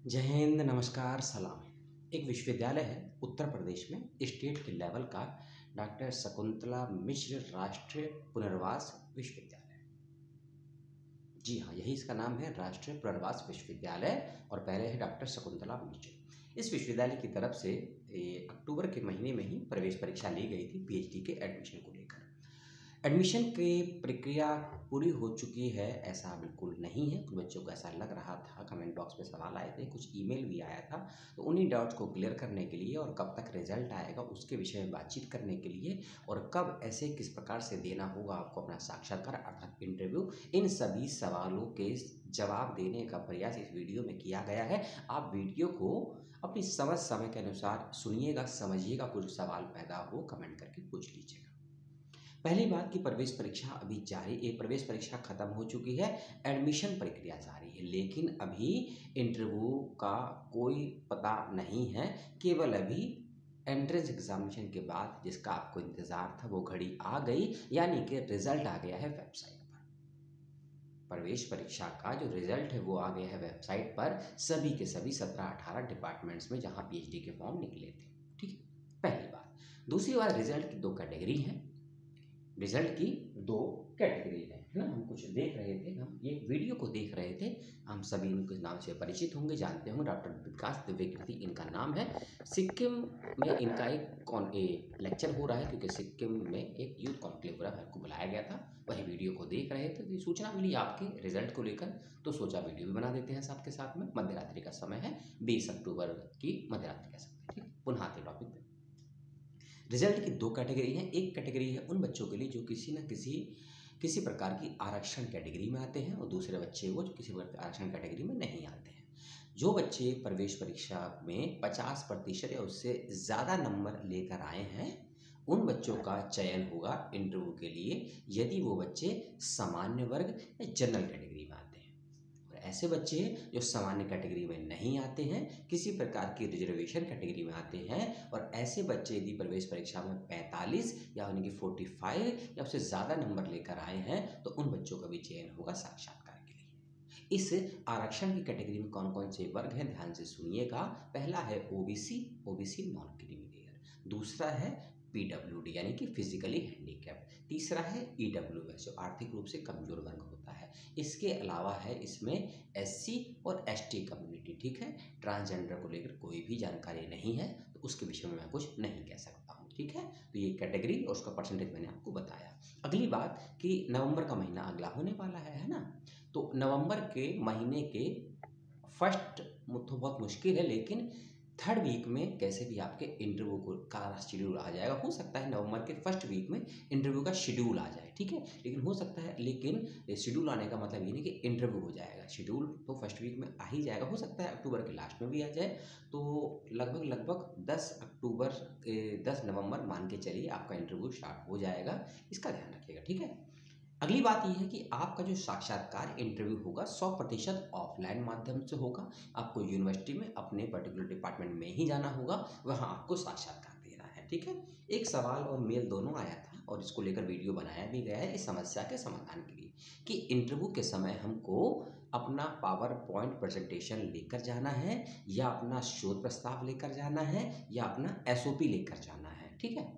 जय हिंद, नमस्कार, सलाम। एक विश्वविद्यालय है उत्तर प्रदेश में, स्टेट के लेवल का, डॉक्टर शकुंतला मिश्र राष्ट्रीय पुनर्वास विश्वविद्यालय। जी हाँ, यही इसका नाम है, राष्ट्रीय पुनर्वास विश्वविद्यालय। और पहले है डॉक्टर शकुंतला मिश्र। इस विश्वविद्यालय की तरफ से अक्टूबर के महीने में ही प्रवेश परीक्षा ली गई थी पीएचडी के एडमिशन को लेकर। एडमिशन की प्रक्रिया पूरी हो चुकी है ऐसा बिल्कुल नहीं है। कुछ बच्चों को ऐसा लग रहा था, कमेंट बॉक्स में सवाल आए थे, कुछ ईमेल भी आया था। तो उन्हीं डाउट्स को क्लियर करने के लिए और कब तक रिजल्ट आएगा उसके विषय में बातचीत करने के लिए, और कब ऐसे किस प्रकार से देना होगा आपको अपना साक्षात्कार अर्थात इंटरव्यू, इन सभी सवालों के जवाब देने का प्रयास इस वीडियो में किया गया है। आप वीडियो को अपनी समझ समय के अनुसार सुनिएगा, समझिएगा। कुछ सवाल पैदा हो कमेंट करके पूछ लीजिएगा। पहली बात कि प्रवेश परीक्षा अभी जारी, एक प्रवेश परीक्षा खत्म हो चुकी है, एडमिशन प्रक्रिया जारी है, लेकिन अभी इंटरव्यू का कोई पता नहीं है। केवल अभी एंट्रेंस एग्जामिनेशन के बाद जिसका आपको इंतज़ार था वो घड़ी आ गई, यानी कि रिजल्ट आ गया है वेबसाइट पर। प्रवेश परीक्षा का जो रिजल्ट है वो आ गया है वेबसाइट पर, सभी के सभी 17-18 डिपार्टमेंट्स में जहाँ पीएचडी के फॉर्म निकले थे। ठीक है, पहली बात। दूसरी बात, रिजल्ट की दो कैटेगरी हैं। रिजल्ट की दो कैटेगरी है ना। हम कुछ देख रहे थे, हम ये वीडियो को देख रहे थे, हम सभी इनके नाम से परिचित होंगे, जानते होंगे। डॉक्टर विकास दिव्यकीर्ति इनका नाम है। सिक्किम में इनका एक लेक्चर हो रहा है, क्योंकि सिक्किम में एक यूथ कॉन्क्लेव हो रहा है, को बुलाया गया था। वही वीडियो को देख रहे थे तो सूचना मिली आपके रिजल्ट को लेकर, तो सोचा वीडियो भी बना देते हैं साथ के साथ में। मध्यरात्रि का समय है, 20 अक्टूबर की मध्यरात्रि का समय। ठीक, पुनः आते टॉपिक पे। रिजल्ट की दो कैटेगरी हैं। एक कैटेगरी है उन बच्चों के लिए जो किसी न किसी प्रकार की आरक्षण कैटेगरी में आते हैं, और दूसरे बच्चे वो जो किसी प्रकार आरक्षण कैटेगरी में नहीं आते हैं। जो बच्चे प्रवेश परीक्षा में 50% या उससे ज़्यादा नंबर लेकर आए हैं, उन बच्चों का चयन होगा इंटरव्यू के लिए, यदि वो बच्चे सामान्य वर्ग या जनरल कैटेगरी में आते हैं। और ऐसे बच्चे जो सामान्य कैटेगरी में नहीं आते हैं, किसी प्रकार की रिजर्वेशन कैटेगरी में आते हैं, और ऐसे बच्चे यदि प्रवेश परीक्षा में 45 या यानी कि 45 या उससे ज़्यादा नंबर लेकर आए हैं, तो उन बच्चों का भी चयन होगा साक्षात्कार के लिए। इस आरक्षण की कैटेगरी में कौन कौन से वर्ग हैं, ध्यान से सुनिएगा। पहला है ओबीसी नॉन क्रीमी लेयर। दूसरा है पीडब्ल्यूडी यानी कि फिजिकली हैंडीकैप्ड। तीसरा है ईडब्ल्यूएस जो आर्थिक रूप से कमजोर वर्ग होता है। इसके अलावा है इसमें एससी और एसटी कम्युनिटी। ठीक है, ट्रांसजेंडर को लेकर कोई भी जानकारी नहीं है, तो उसके विषय में मैं कुछ नहीं कह सकता हूँ। ठीक है, तो ये कैटेगरी और उसका परसेंटेज मैंने आपको बताया। अगली बात कि नवंबर का महीना अगला होने वाला है ना। तो नवंबर के महीने के फर्स्ट, तो बहुत मुश्किल है, लेकिन थर्ड वीक में कैसे भी आपके इंटरव्यू का शेड्यूल आ जाएगा। हो सकता है नवंबर के फर्स्ट वीक में इंटरव्यू का शेड्यूल आ जाए। ठीक है, लेकिन हो सकता है, लेकिन शेड्यूल आने का मतलब ये नहीं कि इंटरव्यू हो जाएगा। शेड्यूल तो फर्स्ट वीक में आ ही जाएगा, हो सकता है अक्टूबर के लास्ट में भी आ जाए। तो लगभग 10 नवंबर मान के चलिए आपका इंटरव्यू स्टार्ट हो जाएगा। इसका ध्यान रखिएगा। ठीक है, अगली बात यह है कि आपका जो साक्षात्कार इंटरव्यू होगा 100% ऑफलाइन माध्यम से होगा। आपको यूनिवर्सिटी में अपने पर्टिकुलर डिपार्टमेंट में ही जाना होगा, वहाँ आपको साक्षात्कार देना है। ठीक है, एक सवाल और मेल दोनों आया था और इसको लेकर वीडियो बनाया भी गया है इस समस्या के समाधान के लिए, कि इंटरव्यू के समय हमको अपना पावर पॉइंट प्रेजेंटेशन लेकर जाना है, या अपना शोध प्रस्ताव लेकर जाना है, या अपना एसओपी लेकर जाना है। ठीक है,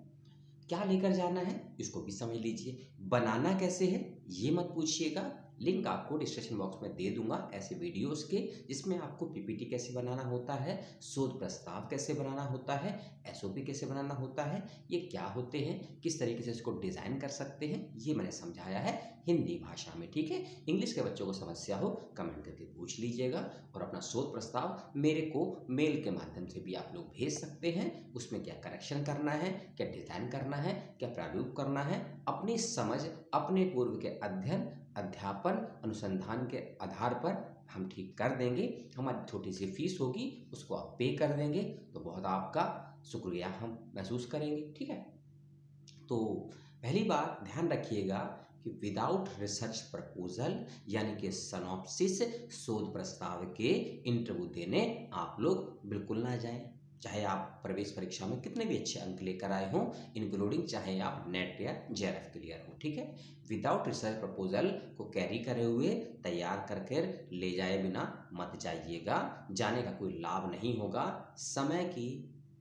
क्या लेकर जाना है इसको भी समझ लीजिए। बनाना कैसे है ये मत पूछिएगा, लिंक आपको डिस्क्रिप्शन बॉक्स में दे दूंगा ऐसे वीडियोस के, जिसमें आपको पीपीटी कैसे बनाना होता है, शोध प्रस्ताव कैसे बनाना होता है, एसओपी कैसे बनाना होता है, ये क्या होते हैं, किस तरीके से इसको डिज़ाइन कर सकते हैं, ये मैंने समझाया है हिंदी भाषा में। ठीक है, इंग्लिश के बच्चों को समस्या हो कमेंट करके पूछ लीजिएगा। और अपना शोध प्रस्ताव मेरे को मेल के माध्यम से भी आप लोग भेज सकते हैं। उसमें क्या करेक्शन करना है, क्या डिज़ाइन करना है, क्या प्रारूप करना है, अपनी समझ, अपने पूर्व के अध्ययन, अध्यापन, अनुसंधान के आधार पर हम ठीक कर देंगे। हमारी छोटी सी फीस होगी, उसको आप पे कर देंगे, तो बहुत आपका शुक्रिया हम महसूस करेंगे। ठीक है, तो पहली बात ध्यान रखिएगा कि विदाउट रिसर्च प्रपोजल यानी कि सनॉप्सिस, शोध प्रस्ताव के इंटरव्यू देने आप लोग बिल्कुल ना जाएं। चाहे आप प्रवेश परीक्षा में कितने भी अच्छे अंक लेकर आए हों, इंक्लूडिंग चाहे आप नेट या जेआरएफ क्लियर हो, ठीक है। विदाउट रिसर्च प्रपोजल को कैरी करे हुए तैयार करके ले जाए बिना मत जाइएगा, जाने का कोई लाभ नहीं होगा, समय की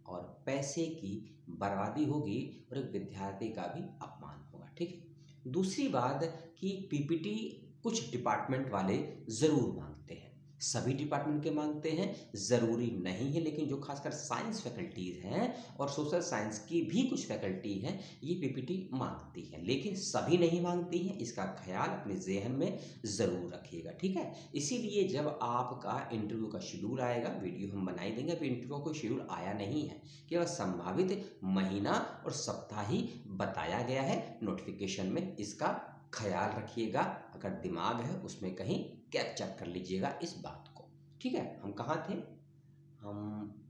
और पैसे की बर्बादी होगी और एक विद्यार्थी का भी अपमान होगा, ठीक है। दूसरी बात कि पीपीटी कुछ डिपार्टमेंट वाले ज़रूर मांगते हैं, सभी डिपार्टमेंट के मांगते हैं, ज़रूरी नहीं है, लेकिन जो खासकर साइंस फैकल्टीज़ हैं और सोशल साइंस की भी कुछ फैकल्टी हैं, ये पीपीटी मांगती हैं, लेकिन सभी नहीं मांगती हैं, इसका ख्याल अपने ज़हन में ज़रूर रखिएगा, ठीक है। इसीलिए जब आपका इंटरव्यू का शेड्यूल आएगा, वीडियो हम बनाई देंगे, अभी इंटरव्यू का शेड्यूल आया नहीं है, केवल संभावित महीना और सप्ताह ही बताया गया है नोटिफिकेशन में, इसका ख्याल रखिएगा। अगर दिमाग है उसमें कहीं कैप्चर कर लीजिएगा इस बात को, ठीक है। हम कहाँ थे?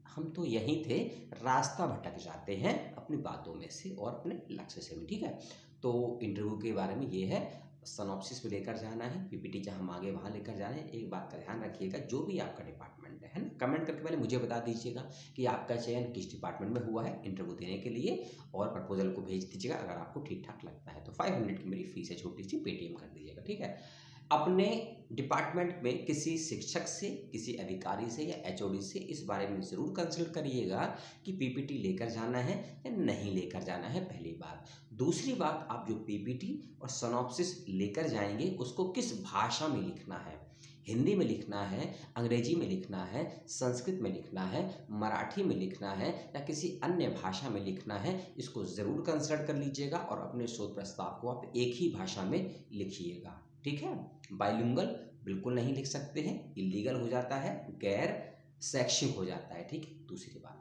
हम तो यहीं थे, रास्ता भटक जाते हैं अपनी बातों में से और अपने लक्ष्य से भी, ठीक है। तो इंटरव्यू के बारे में ये है, सिनॉप्सिस में लेकर जाना है, पीपीटी जहाँ मांगे वहाँ लेकर जाना है। एक बात का ध्यान रखिएगा, जो भी आपका डिपार्टमेंट है ना, कमेंट करके पहले मुझे बता दीजिएगा कि आपका चयन किस डिपार्टमेंट में हुआ है इंटरव्यू देने के लिए, और प्रपोजल को भेज दीजिएगा अगर आपको ठीक ठाक लगता है तो। 500 की मेरी फीस है, छोटी सी, पेटीएम कर दीजिएगा, ठीक है। अपने डिपार्टमेंट में किसी शिक्षक से, किसी अधिकारी से या एचओडी से इस बारे में ज़रूर कंसल्ट करिएगा कि पीपीटी लेकर जाना है या नहीं लेकर जाना है, पहली बात। दूसरी बात, आप जो पीपीटी और सिनॉप्सिस लेकर जाएंगे उसको किस भाषा में लिखना है, हिंदी में लिखना है, अंग्रेजी में लिखना है, संस्कृत में लिखना है, मराठी में लिखना है या किसी अन्य भाषा में लिखना है, इसको ज़रूर कंसल्ट कर लीजिएगा और अपने शोध प्रस्ताव को आप एक ही भाषा में लिखिएगा, ठीक है। बाइलिंगुअल बिल्कुल नहीं लिख सकते हैं, इलीगल हो जाता है, गैर शैक्षिक हो जाता है, ठीक है। दूसरी बात,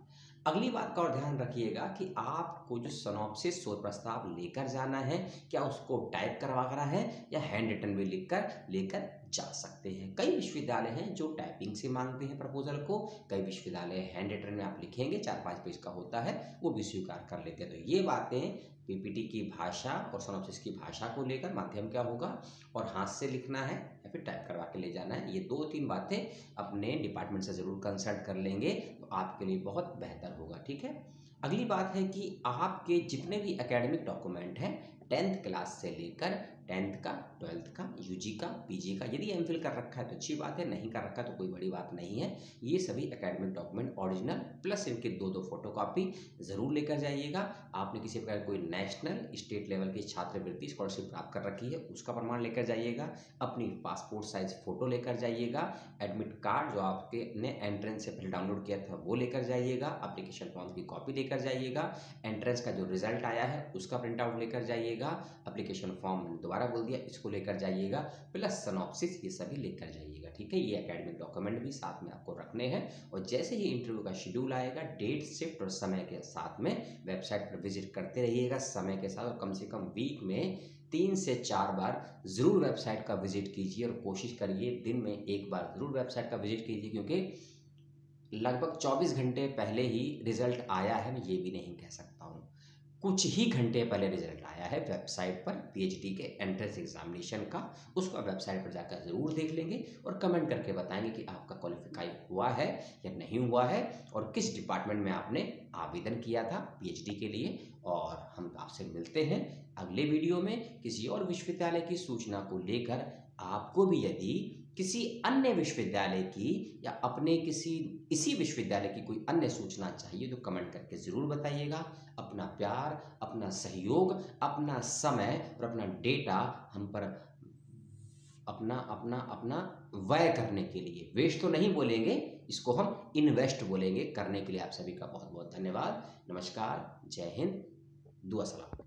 अगली बात का और ध्यान रखिएगा कि आपको जो सिनॉप्सिस शोध प्रस्ताव लेकर जाना है, क्या उसको टाइप करवा कर है या हैंड रिटन में लिखकर लेकर जा सकते हैं। कई विश्वविद्यालय हैं जो टाइपिंग से मांगते हैं प्रपोजल को, कई विश्वविद्यालय हैंड रिटन में आप लिखेंगे, 4-5 पेज का होता है, वो भी स्वीकार कर लेते हैं। तो ये बातें, पीपीटी की भाषा और सिनॉप्सिस की भाषा को लेकर माध्यम क्या होगा, और हाथ से लिखना है या फिर टाइप करवा के ले जाना है, ये 2-3 बातें अपने डिपार्टमेंट से ज़रूर कंसल्ट कर लेंगे तो आपके लिए बहुत बेहतर होगा, ठीक है। अगली बात है कि आपके जितने भी एकेडमिक डॉक्यूमेंट हैं, 10th क्लास से लेकर 10th का, 12th का, यूजी का, पीजी का, यदि एमफिल कर रखा है तो अच्छी बात है, नहीं कर रखा तो कोई बड़ी बात नहीं है, ये सभी एकेडमिक डॉक्यूमेंट ओरिजिनल प्लस इनके 2-2 फोटोकॉपी ज़रूर लेकर जाइएगा। आपने किसी प्रकार कोई नेशनल, स्टेट लेवल की छात्रवृत्ति स्कॉलरशिप प्राप्त कर रखी है उसका प्रमाण लेकर जाइएगा, अपनी पासपोर्ट साइज फ़ोटो लेकर जाइएगा, एडमिट कार्ड जो आपके ने एंट्रेंस से पहले डाउनलोड किया था वो लेकर जाइएगा, एप्लीकेशन फॉर्म की कॉपी लेकर जाइएगा, एंट्रेंस का जो रिजल्ट आया है उसका प्रिंट आउट लेकर जाइएगा, एप्लीकेशन फॉर्म दोबारा बोल दिया इसको लेकर जाइएगा, प्लस सिनॉप्सिस, ये सभी लेकर जाइएगा, ठीक है। ये एकेडमिक डॉक्यूमेंट भी साथ में आपको रखने हैं, और जैसे ही इंटरव्यू का शेड्यूल आएगा, डेट, शिफ्ट और समय के साथ में वेबसाइट पर विजिट करते रहिएगा समय के साथ, और कम से कम वीक में 3 से 4 बार ज़रूर वेबसाइट का विजिट कीजिए, और कोशिश करिए दिन में 1 बार ज़रूर वेबसाइट का विजिट कीजिए, क्योंकि लगभग 24 घंटे पहले ही रिजल्ट आया है, मैं ये भी नहीं कह सकता हूँ, कुछ ही घंटे पहले रिजल्ट आया है वेबसाइट पर पीएचडी के एंट्रेंस एग्जामिनेशन का, उसको वेबसाइट पर जाकर ज़रूर देख लेंगे और कमेंट करके बताएंगे कि आपका क्वालिफाई हुआ है या नहीं हुआ है, और किस डिपार्टमेंट में आपने आवेदन किया था पीएचडी के लिए। और हम आपसे मिलते हैं अगले वीडियो में किसी और विश्वविद्यालय की सूचना को लेकर। आपको भी यदि किसी अन्य विश्वविद्यालय की या अपने किसी इसी विश्वविद्यालय की कोई अन्य सूचना चाहिए तो कमेंट करके ज़रूर बताइएगा। अपना प्यार, अपना सहयोग, अपना समय और अपना डेटा हम पर अपना अपना अपना व्यय करने के लिए, वेस्ट तो नहीं बोलेंगे, इसको हम इन्वेस्ट बोलेंगे, करने के लिए आप सभी का बहुत बहुत धन्यवाद। नमस्कार, जय हिंद, दुआ सलाम।